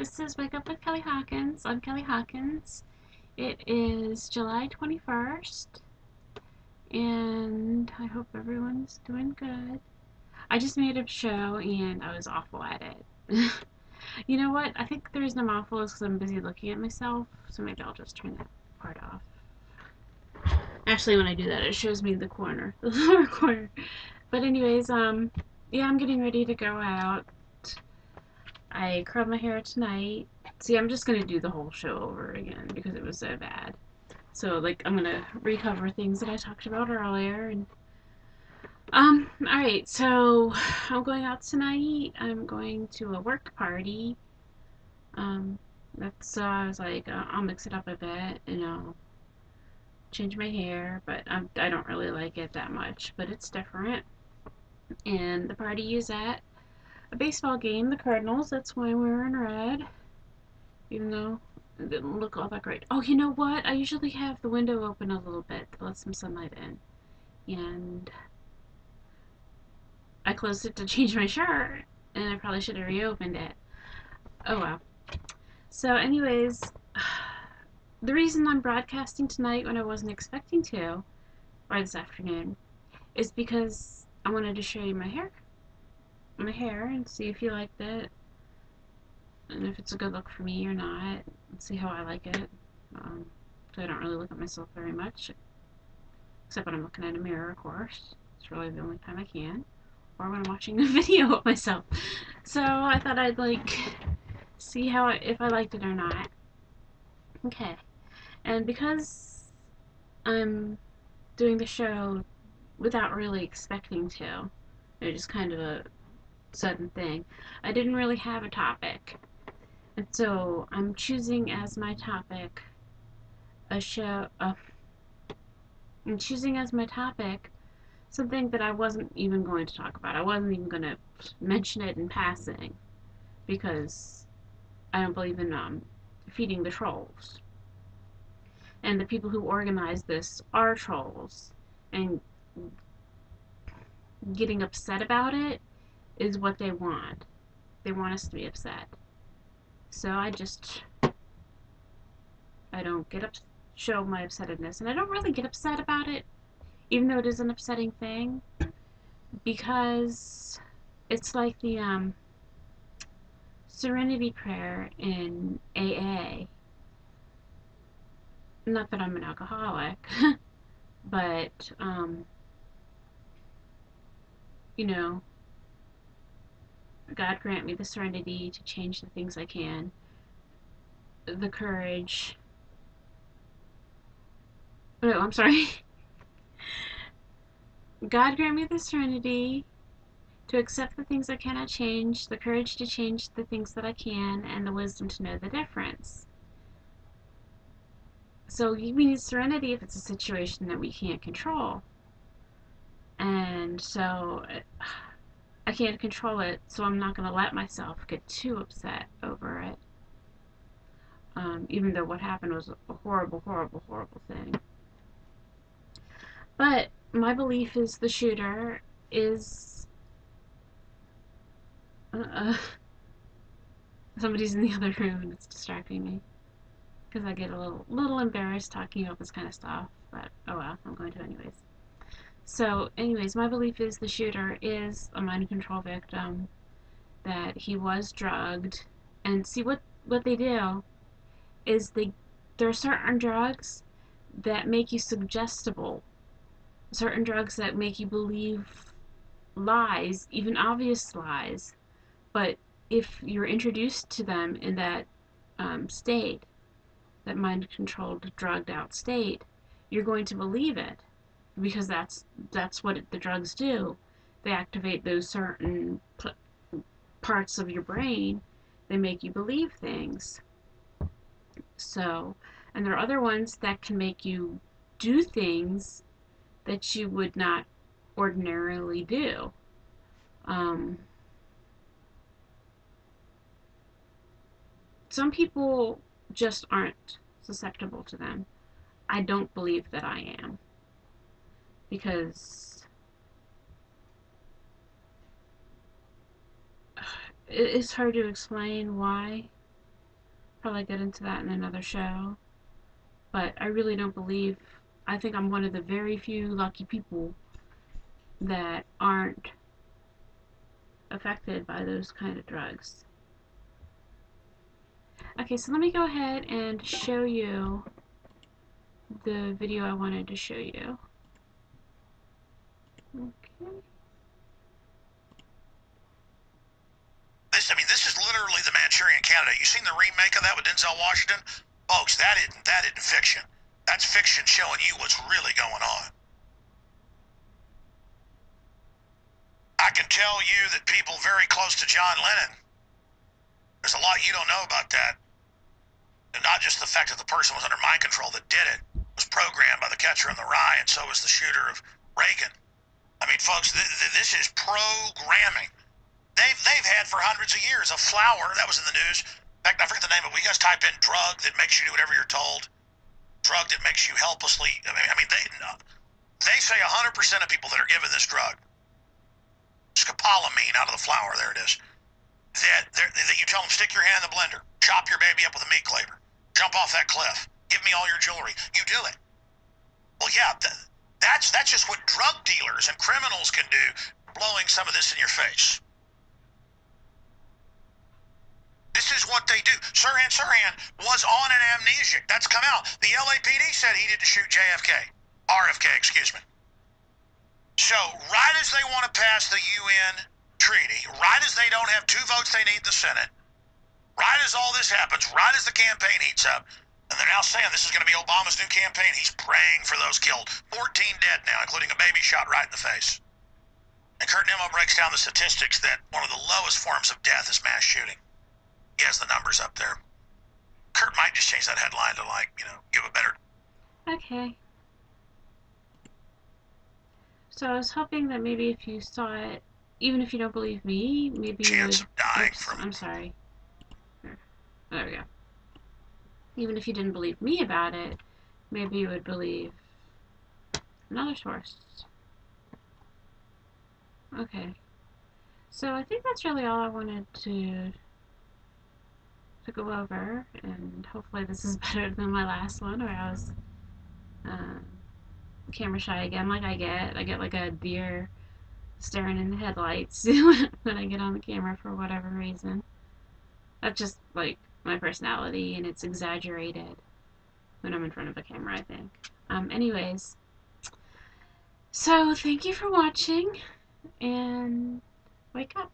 This is Wake Up with Kelly Hawkins. I'm Kelly Hawkins. It is July 21st, and I hope everyone's doing good. I just made a show, and I was awful at it. You know what? I think the reason I'm awful is because I'm busy looking at myself, so maybe I'll just turn that part off. Actually, when I do that, it shows me the corner, the lower corner. But anyways, yeah, I'm getting ready to go out. I curled my hair tonight. See, I'm just gonna do the whole show over again because it was so bad. So, like, I'm gonna recover things that I talked about earlier. And alright, so I'm going out tonight. I'm going to a work party. Um, that's I was like, I'll mix it up a bit, and I'll change my hair, but I don't really like it that much, but it's different. And the party is at a baseball game, the Cardinals. That's why I'm wearing red, even though it didn't look all that great. Oh, you know what? I usually have the window open a little bit to let some sunlight in. And I closed it to change my shirt, and I probably should have reopened it. Oh well. So, anyways, the reason I'm broadcasting tonight when I wasn't expecting to, or this afternoon, is because I wanted to show you my hair, and see if you liked it, and if it's a good look for me or not, and see how I like it. So I don't really look at myself very much, except when I'm looking at a mirror, of course. It's really the only time I can, or when I'm watching a video of myself. So I thought I'd see if I liked it or not. Okay, and because I'm doing the show without really expecting to, it's just kind of a sudden thing. I didn't really have a topic, and so I'm choosing as my topic a show. I'm choosing as my topic something that I wasn't even going to talk about. I wasn't even going to mention it in passing because I don't believe in feeding the trolls. And the people who organize this are trolls, and getting upset about it is what they want. They want us to be upset. So I don't show my upsetness, and I don't really get upset about it, even though it is an upsetting thing, because it's like the serenity prayer in AA. Not that I'm an alcoholic, but you know, God grant me the serenity to change the things I can, the courage. No, I'm sorry. God grant me the serenity to accept the things I cannot change, the courage to change the things that I can, and the wisdom to know the difference. So we need serenity if it's a situation that we can't control. And so I can't control it, so I'm not going to let myself get too upset over it. Even though what happened was a horrible, horrible, horrible thing. But my belief is the shooter is somebody's in the other room and it's distracting me because I get a little embarrassed talking about this kind of stuff. But oh well, I'm going to anyways. So, anyways, my belief is the shooter is a mind control victim, that he was drugged, and see what they do is there are certain drugs that make you suggestible, certain drugs that make you believe lies, even obvious lies, but if you're introduced to them in that state, that mind controlled, drugged out state, you're going to believe it because that's what the drugs do. They activate those certain parts of your brain. They make you believe things. So, and there are other ones that can make you do things that you would not ordinarily do. Some people just aren't susceptible to them. I don't believe that I am, because it's hard to explain why, probably get into that in another show. But I really don't believe, I think I'm one of the very few lucky people that aren't affected by those kind of drugs. Okay, so let me go ahead and show you the video I wanted to show you. Okay. This is literally the Manchurian Candidate. You seen the remake of that with Denzel Washington? Folks, that isn't fiction. That's fiction showing you what's really going on. I can tell you that people very close to John Lennon, there's a lot you don't know about that. And not just the fact that the person was under mind control that did it, was programmed by the catcher in the rye, and so was the shooter of Reagan. I mean, folks, this is programming. They've had for hundreds of years a flower that was in the news. In fact, I forget the name of it. You guys type in drug that makes you do whatever you're told. Drug that makes you helplessly. They say 100% of people that are given this drug, scopolamine out of the flower, there it is, that you tell them stick your hand in the blender, chop your baby up with a meat cleaver, jump off that cliff, give me all your jewelry. You do it. Well, yeah, that's just what drug dealers and criminals can do, blowing some of this in your face. This is what they do. Sirhan was on an amnesiac. That's come out. The LAPD said he didn't shoot RFK, excuse me. So, right as they want to pass the UN treaty, right as they don't have 2 votes they need in the Senate, right as all this happens, right as the campaign heats up, and they're now saying this is going to be Obama's new campaign. He's praying for those killed. 14 dead now, including a baby shot right in the face. And Kurt Nimmo breaks down the statistics that one of the lowest forms of death is mass shooting. He has the numbers up there. Kurt might just change that headline to, give a better... Okay. So I was hoping that maybe if you saw it, even if you don't believe me, maybe you would... chance of dying Oops, from... I'm sorry. There we go. Even if you didn't believe me about it, maybe you would believe another source. Okay. So I think that's really all I wanted to go over, and hopefully this is better than my last one where I was camera shy again, like I get like a deer staring in the headlights when I get on the camera for whatever reason. That's just like my personality, and it's exaggerated when I'm in front of a camera, I think. Anyways, so thank you for watching, and wake up.